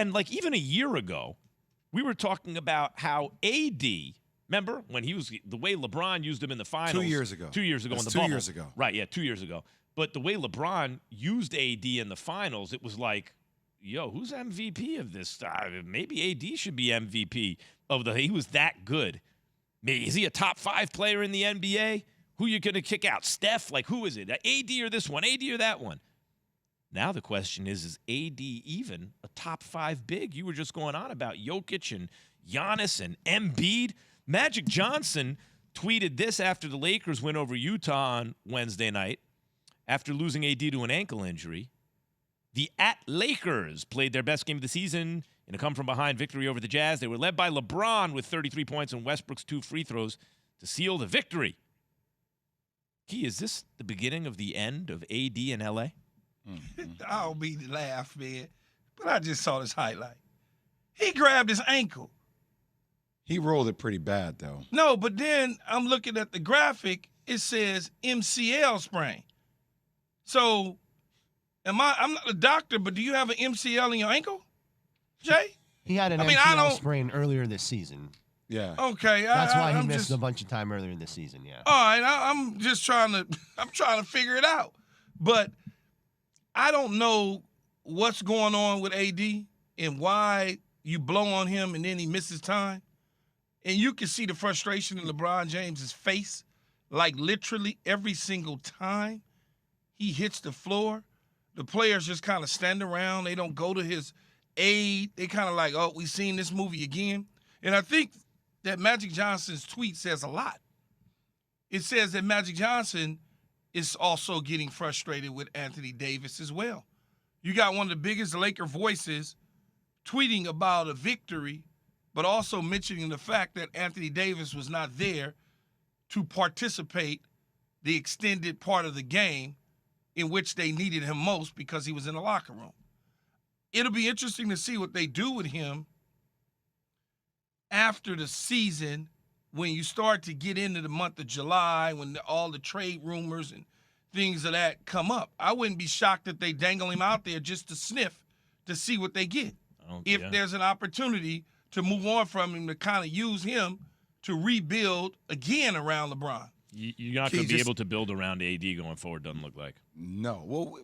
And like even a year ago, we were talking about how AD, remember when he was the way LeBron used him in the finals? 2 years ago. 2 years ago That's in the 2 bubble. years ago. Right, yeah, 2 years ago. But the way LeBron used AD in the finals, it was like, yo, who's MVP of this? Maybe AD should be MVP of the. He was that good. Maybe is he a top 5 player in the NBA? Who you going to kick out? Steph? Like who is it? AD or this one? AD or that one? Now the question is AD even a top 5 big? You were just going on about Jokic and Giannis and Embiid. Magic Johnson tweeted this after the Lakers went over Utah on Wednesday night after losing AD to an ankle injury. The Lakers played their best game of the season in a come-from-behind victory over the Jazz. They were led by LeBron with 33 points and Westbrook's 2 free throws to seal the victory. Key, is this the beginning of the end of AD in L.A.? I don't mean to laugh, man, but I just saw this highlight. He grabbed his ankle. He rolled it pretty bad, though. No, but then I'm looking at the graphic. It says MCL sprain. So, I'm not a doctor, but do you have an MCL in your ankle, Jay? He had an MCL sprain earlier this season. Yeah. Okay. That's why he missed a bunch of time earlier in the season, yeah. All right, I'm just trying to figure it out. But I don't know what's going on with AD and why you blow on him and then he misses time. And you can see the frustration in LeBron James's face, like literally every single time he hits the floor. The players just kind of stand around. They don't go to his aid. They kind of like, oh, we've seen this movie again. And I think that Magic Johnson's tweet says a lot. It says that Magic Johnson is also getting frustrated with Anthony Davis as well. You got one of the biggest Laker voices tweeting about a victory, but also mentioning the fact that Anthony Davis was not there to participate the extended part of the game in which they needed him most because he was in the locker room. It'll be interesting to see what they do with him after the season when you start to get into the month of July, when all the trade rumors and things of that come up. I wouldn't be shocked if they dangle him out there just to sniff to see what they get. If there's an opportunity to move on from him, to kind of use him to rebuild again around LeBron. You're not going to be able to build around AD going forward, doesn't look like. No. Well,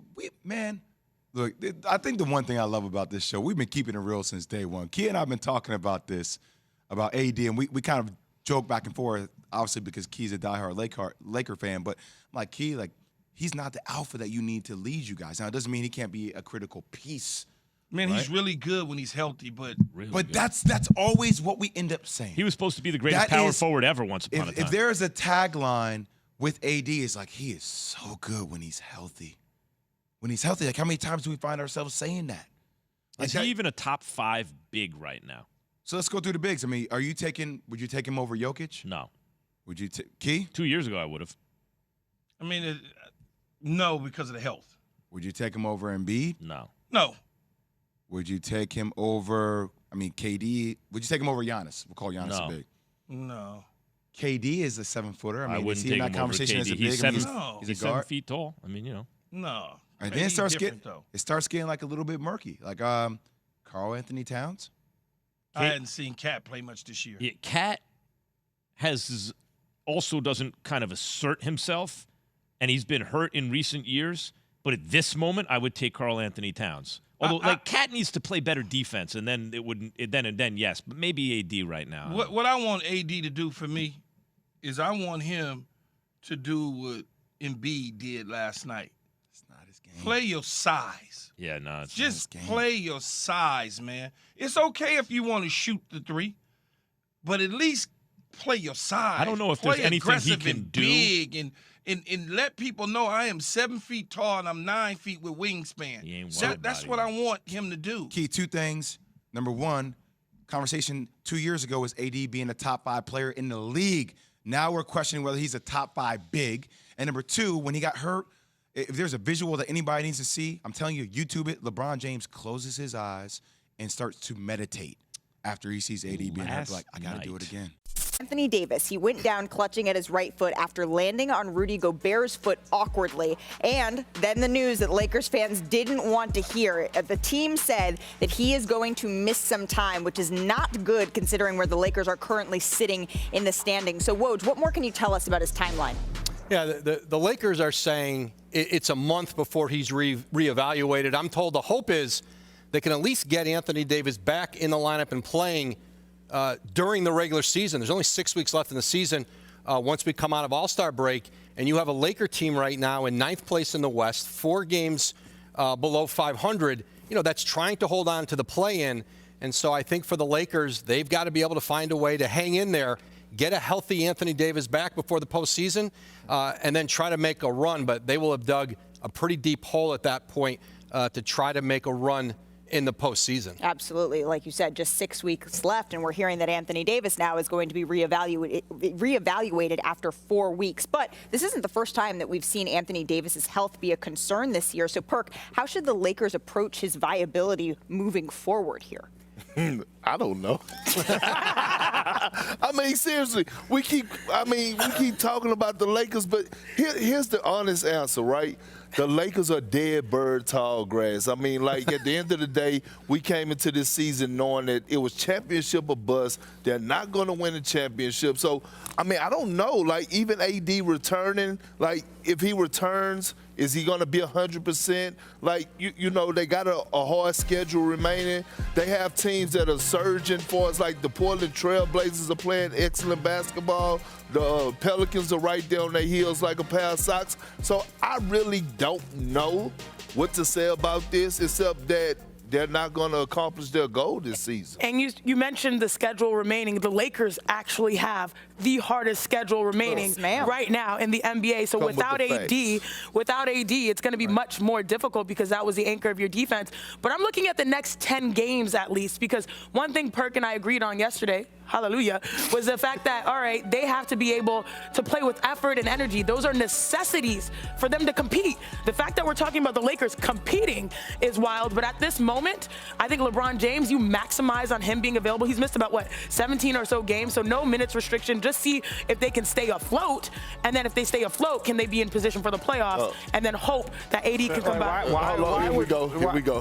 man, look, I think the one thing I love about this show, we've been keeping it real since day one. Key and I have been talking about this, about AD, and we kind of joke back and forth, obviously because Key's a diehard Laker fan, but I'm like, Key, like, he's not the alpha that you need to lead you guys. Now, it doesn't mean he can't be a critical piece. Man, right? He's really good when he's healthy, but that's always what we end up saying. He was supposed to be the greatest power forward ever once upon a time. If there is a tagline with AD, it's like, he is so good when he's healthy. When he's healthy, like how many times do we find ourselves saying that? Like is he even a top 5 big right now? So let's go through the bigs. I mean, would you take him over Jokic? No. Would you Key? 2 years ago, I would have. I mean, no, because of the health. Would you take him over Embiid? No. No. Would you take him over, KD? Would you take him over Giannis? We'll call Giannis a big. No. KD is a 7-footer. I wouldn't take him over KD. He's 7 feet tall. I mean, No. And then it starts getting like a little bit murky. Like Karl Anthony Towns. I hadn't seen Cat play much this year. Yeah, Cat also doesn't kind of assert himself, and he's been hurt in recent years. But at this moment, I would take Karl Anthony Towns. Although, Cat needs to play better defense, and then it wouldn't. Then yes, but maybe AD right now. What I want AD to do for me is I want him to do what Embiid did last night. It's not his game. Play your size. Yeah, no, it's just play your size, man. It's okay if you want to shoot the 3, but at least play your size. I don't know if there's anything he can and do. Big and let people know I am 7 feet tall and I'm 9 feet with wingspan. That's what I want him to do. Key, 2 things. Number 1, conversation 2 years ago was AD being a top 5 player in the league. Now we're questioning whether he's a top 5 big. And number 2, when he got hurt, if there's a visual that anybody needs to see, I'm telling you, YouTube it. LeBron James closes his eyes and starts to meditate after he sees AD being hurt. Like, I got to do it again. Anthony Davis, he went down clutching at his right foot after landing on Rudy Gobert's foot awkwardly. And then the news that Lakers fans didn't want to hear. The team said that he is going to miss some time, which is not good considering where the Lakers are currently sitting in the standings. So, Woj, what more can you tell us about his timeline? Yeah, the Lakers are saying it's a month before he's reevaluated. I'm told the hope is they can at least get Anthony Davis back in the lineup and playing during the regular season. There's only 6 weeks left in the season once we come out of All-Star break. And you have a Laker team right now in 9th place in the West, 4 games below 500. You know, that's trying to hold on to the play-in. And so I think for the Lakers, they've got to be able to find a way to hang in there, get a healthy Anthony Davis back before the postseason, and then try to make a run. But they will have dug a pretty deep hole at that point to try to make a run in the postseason. Absolutely. Like you said, just 6 weeks left, and we're hearing that Anthony Davis now is going to be reevaluated after 4 weeks. But this isn't the first time that we've seen Anthony Davis's health be a concern this year. So, Perk, how should the Lakers approach his viability moving forward here? I don't know. I mean, seriously, we keep talking about the Lakers, but here's the honest answer, right? The Lakers are dead bird tall grass. I mean, like, at the end of the day, we came into this season knowing that it was championship or bust. They're not going to win a championship. So, I mean, I don't know. Like, even AD returning, like, if he returns, is he going to be 100%? Like, you know, they got a hard schedule remaining. They have teams that are surging for us, like the Portland Trail Blazers are playing excellent basketball. The Pelicans are right there on their heels like a pair of socks. So I really don't know what to say about this, except that they're not going to accomplish their goal this season. And you mentioned the schedule remaining. The Lakers actually have the hardest schedule remaining right now in the NBA. So without AD, it's going to be much more difficult because that was the anchor of your defense. But I'm looking at the next 10 games at least, because one thing Perk and I agreed on yesterday, hallelujah, was the fact that, all right, they have to be able to play with effort and energy. Those are necessities for them to compete. The fact that we're talking about the Lakers competing is wild, but at this moment, I think LeBron James, you maximize on him being available. He's missed about, 17 or so games, so no minutes restriction. Just see if they can stay afloat, and then if they stay afloat, can they be in position for the playoffs, and then hope that AD can come back. Here we go.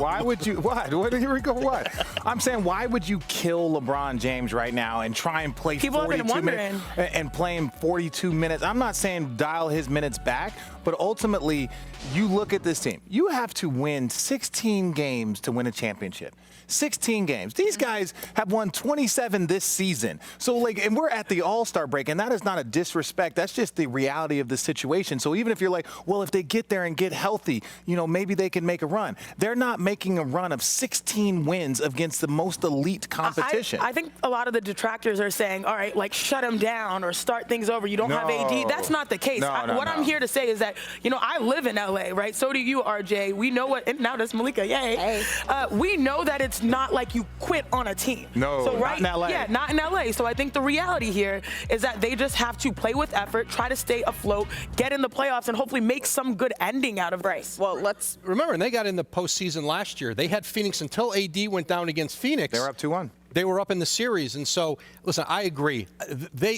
Why would you, here we go, what? I'm saying, why would you kill LeBron James right now and try and play 42 minutes and play him 42 minutes? I'm not saying dial his minutes back, but ultimately, you look at this team. You have to win 16 games to win a championship. 16 games. These guys have won 27 this season. So, and we're at the All-Star break, and that is not a disrespect. That's just the reality of the situation. So even if you're like, well, if they get there and get healthy, maybe they can make a run. They're not making a run of 16 wins against the most elite competition. I think a lot of the detractors are saying, all right, shut them down or start things over. You don't have AD. That's not the case. What I'm here to say is that, I live in LA, right? So do you, RJ. We know and now does Malika, yay. Hey. We know that it's not like you quit on a team. No, so, right? Not in LA. Yeah, not in LA. So I think the reality here is that they just have to play with effort, try to stay afloat, get in the playoffs, and hopefully make some good ending out of this. Well, let's remember, and they got in the postseason last year. They had Phoenix until AD went down against Phoenix. They were up 2-1. They were up in the series. And so, listen, I agree.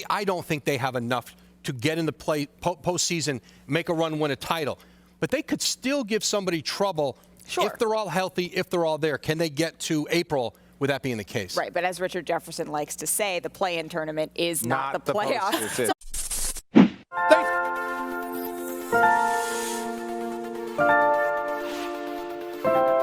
I don't think they have enough to get in the postseason, make a run, win a title. But they could still give somebody trouble if they're all healthy, if they're all there. Can they get to April with that being the case? Right, but as Richard Jefferson likes to say, the play-in tournament is not the playoffs. So